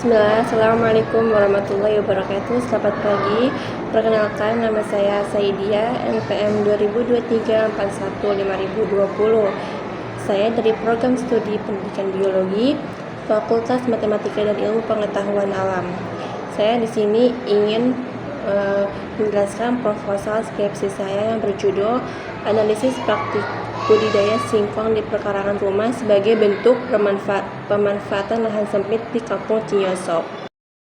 Bismillah, Assalamualaikum warahmatullahi wabarakatuh. Selamat pagi. Perkenalkan, nama saya Saidia, NPM 2023415020. Saya dari Program Studi Pendidikan Biologi, Fakultas Matematika dan Ilmu Pengetahuan Alam. Saya di sini ingin menjelaskan proposal skripsi saya yang berjudul Analisis Praktik Budidaya Singkong di Pekarangan Rumah sebagai bentuk pemanfaatan lahan sempit di Kampung Cinyosok.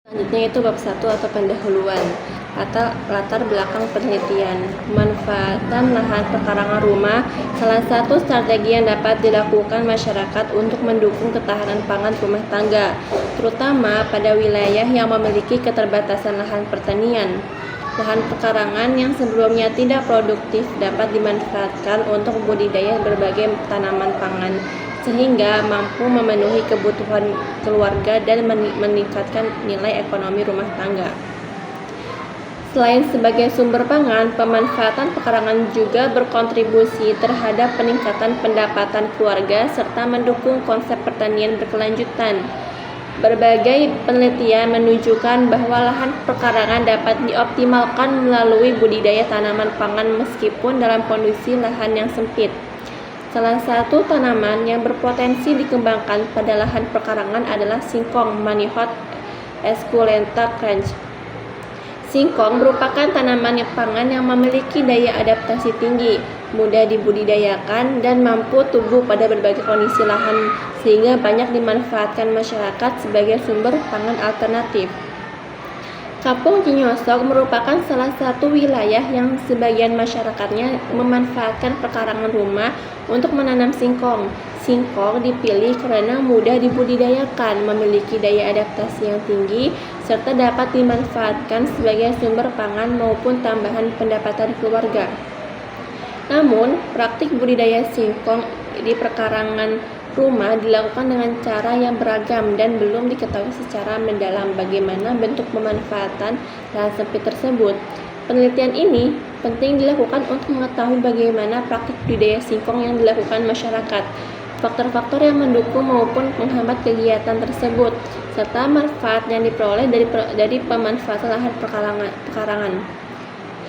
Selanjutnya itu bab 1 atau pendahuluan atau latar belakang penelitian. Pemanfaatan lahan pekarangan rumah salah satu strategi yang dapat dilakukan masyarakat untuk mendukung ketahanan pangan rumah tangga, terutama pada wilayah yang memiliki keterbatasan lahan pertanian. Lahan pekarangan yang sebelumnya tidak produktif dapat dimanfaatkan untuk budidaya berbagai tanaman pangan, sehingga mampu memenuhi kebutuhan keluarga dan meningkatkan nilai ekonomi rumah tangga. Selain sebagai sumber pangan, pemanfaatan pekarangan juga berkontribusi terhadap peningkatan pendapatan keluarga serta mendukung konsep pertanian berkelanjutan. Berbagai penelitian menunjukkan bahwa lahan pekarangan dapat dioptimalkan melalui budidaya tanaman pangan meskipun dalam kondisi lahan yang sempit. Salah satu tanaman yang berpotensi dikembangkan pada lahan pekarangan adalah singkong (Manihot esculenta Cranch). Singkong merupakan tanaman pangan yang memiliki daya adaptasi tinggi, mudah dibudidayakan, dan mampu tumbuh pada berbagai kondisi lahan sehingga banyak dimanfaatkan masyarakat sebagai sumber pangan alternatif. Kampung Cinyosok merupakan salah satu wilayah yang sebagian masyarakatnya memanfaatkan pekarangan rumah untuk menanam singkong. Singkong dipilih karena mudah dibudidayakan, memiliki daya adaptasi yang tinggi, serta dapat dimanfaatkan sebagai sumber pangan maupun tambahan pendapatan keluarga. Namun, praktik budidaya singkong di pekarangan rumah dilakukan dengan cara yang beragam dan belum diketahui secara mendalam bagaimana bentuk pemanfaatan lahan sempit tersebut. Penelitian ini penting dilakukan untuk mengetahui bagaimana praktik budidaya singkong yang dilakukan masyarakat, faktor-faktor yang mendukung maupun menghambat kegiatan tersebut, serta manfaat yang diperoleh dari pemanfaatan lahan pekarangan.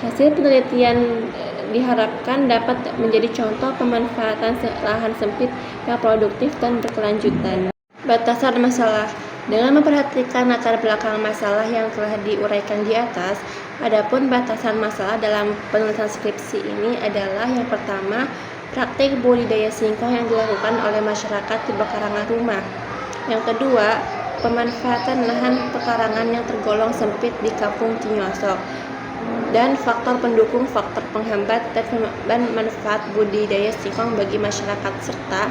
Hasil penelitian diharapkan dapat menjadi contoh pemanfaatan lahan sempit yang produktif dan berkelanjutan. Batasan masalah. Dengan memperhatikan latar belakang masalah yang telah diuraikan di atas, adapun batasan masalah dalam penulisan skripsi ini adalah yang pertama, praktik budidaya singkong yang dilakukan oleh masyarakat di pekarangan rumah. Yang kedua, pemanfaatan lahan pekarangan yang tergolong sempit di Kampung Cinyosok. Dan faktor pendukung, faktor penghambat, dan manfaat budidaya singkong bagi masyarakat, serta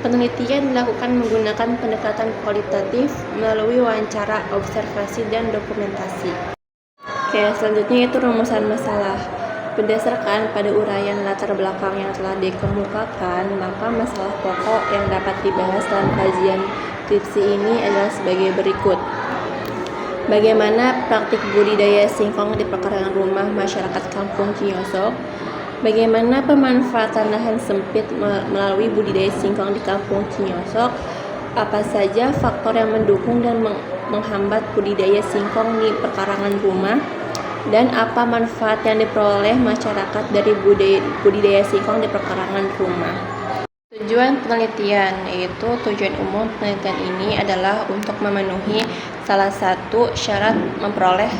penelitian dilakukan menggunakan pendekatan kualitatif melalui wawancara, observasi, dan dokumentasi. Oke, selanjutnya itu rumusan masalah. Berdasarkan pada uraian latar belakang yang telah dikemukakan, maka masalah pokok yang dapat dibahas dalam kajian skripsi ini adalah sebagai berikut. Bagaimana praktik budidaya singkong di pekarangan rumah masyarakat Kampung Cinyosok? Bagaimana pemanfaatan lahan sempit melalui budidaya singkong di Kampung Cinyosok? Apa saja faktor yang mendukung dan menghambat budidaya singkong di pekarangan rumah? Dan apa manfaat yang diperoleh masyarakat dari budidaya singkong di pekarangan rumah? Tujuan penelitian, yaitu tujuan umum penelitian ini adalah untuk memenuhi salah satu syarat memperoleh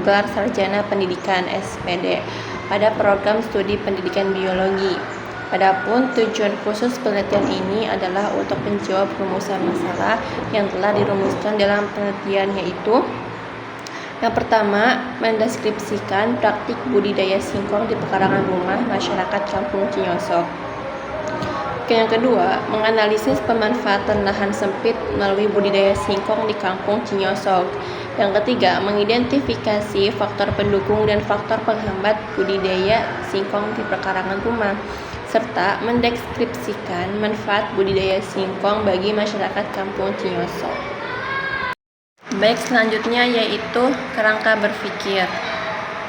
gelar sarjana pendidikan (SPD) pada program studi pendidikan biologi. Adapun tujuan khusus penelitian ini adalah untuk menjawab rumusan masalah yang telah dirumuskan dalam penelitian, yaitu yang pertama, mendeskripsikan praktik budidaya singkong di pekarangan rumah masyarakat Kampung Cinyosok. Yang kedua, menganalisis pemanfaatan lahan sempit melalui budidaya singkong di Kampung Cinyosok. Yang ketiga, mengidentifikasi faktor pendukung dan faktor penghambat budidaya singkong di pekarangan rumah, serta mendeskripsikan manfaat budidaya singkong bagi masyarakat Kampung Cinyosok. Baik, selanjutnya yaitu kerangka berpikir.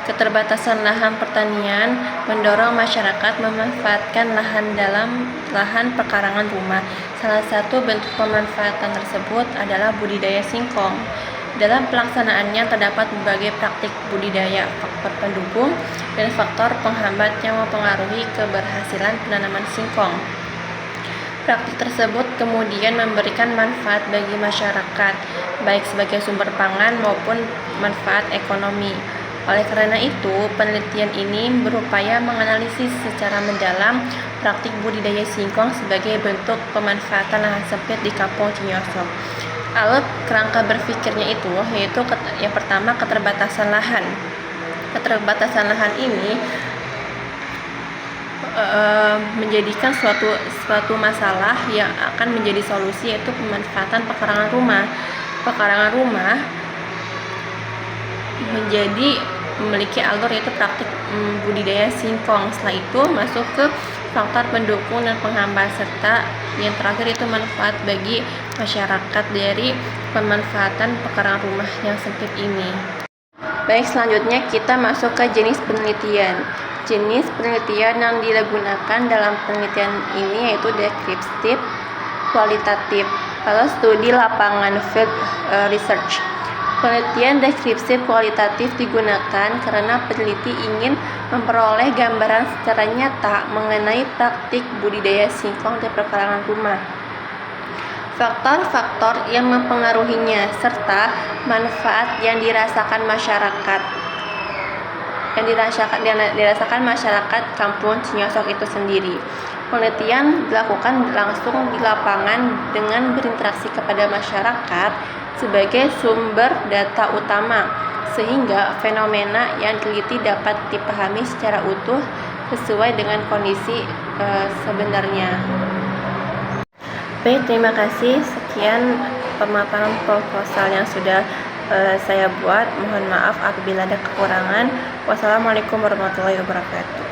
Keterbatasan lahan pertanian mendorong masyarakat memanfaatkan lahan dalam lahan pekarangan rumah. Salah satu bentuk pemanfaatan tersebut adalah budidaya singkong. Dalam pelaksanaannya terdapat berbagai praktik budidaya, faktor pendukung, dan faktor penghambat yang mempengaruhi keberhasilan penanaman singkong. Praktik tersebut kemudian memberikan manfaat bagi masyarakat, baik sebagai sumber pangan maupun manfaat ekonomi. Oleh karena itu, penelitian ini berupaya menganalisis secara mendalam praktik budidaya singkong sebagai bentuk pemanfaatan lahan sempit di Kampung Cinyosok. Alat kerangka berpikirnya itu yaitu yang pertama keterbatasan lahan. Keterbatasan lahan ini menjadikan suatu masalah yang akan menjadi solusi, yaitu pemanfaatan pekarangan rumah. Pekarangan rumah memiliki alur yaitu praktik budidaya singkong. Setelah itu masuk ke faktor pendukung dan penghambat, serta yang terakhir itu manfaat bagi masyarakat dari pemanfaatan pekarangan rumah yang sempit ini. Baik, selanjutnya kita masuk ke jenis penelitian. Jenis penelitian yang digunakan dalam penelitian ini yaitu deskriptif, kualitatif, atau studi lapangan field research. Penelitian deskriptif kualitatif digunakan karena peneliti ingin memperoleh gambaran secara nyata mengenai praktik budidaya singkong di pekarangan rumah, faktor-faktor yang mempengaruhinya, serta manfaat yang dirasakan masyarakat Kampung Cinyosok itu sendiri. Penelitian dilakukan langsung di lapangan dengan berinteraksi kepada masyarakat sebagai sumber data utama, sehingga fenomena yang diteliti dapat dipahami secara utuh sesuai dengan kondisi sebenarnya. Baik, terima kasih. Sekian pemaparan proposal yang sudah saya buat. Mohon maaf apabila ada kekurangan. Wassalamualaikum warahmatullahi wabarakatuh.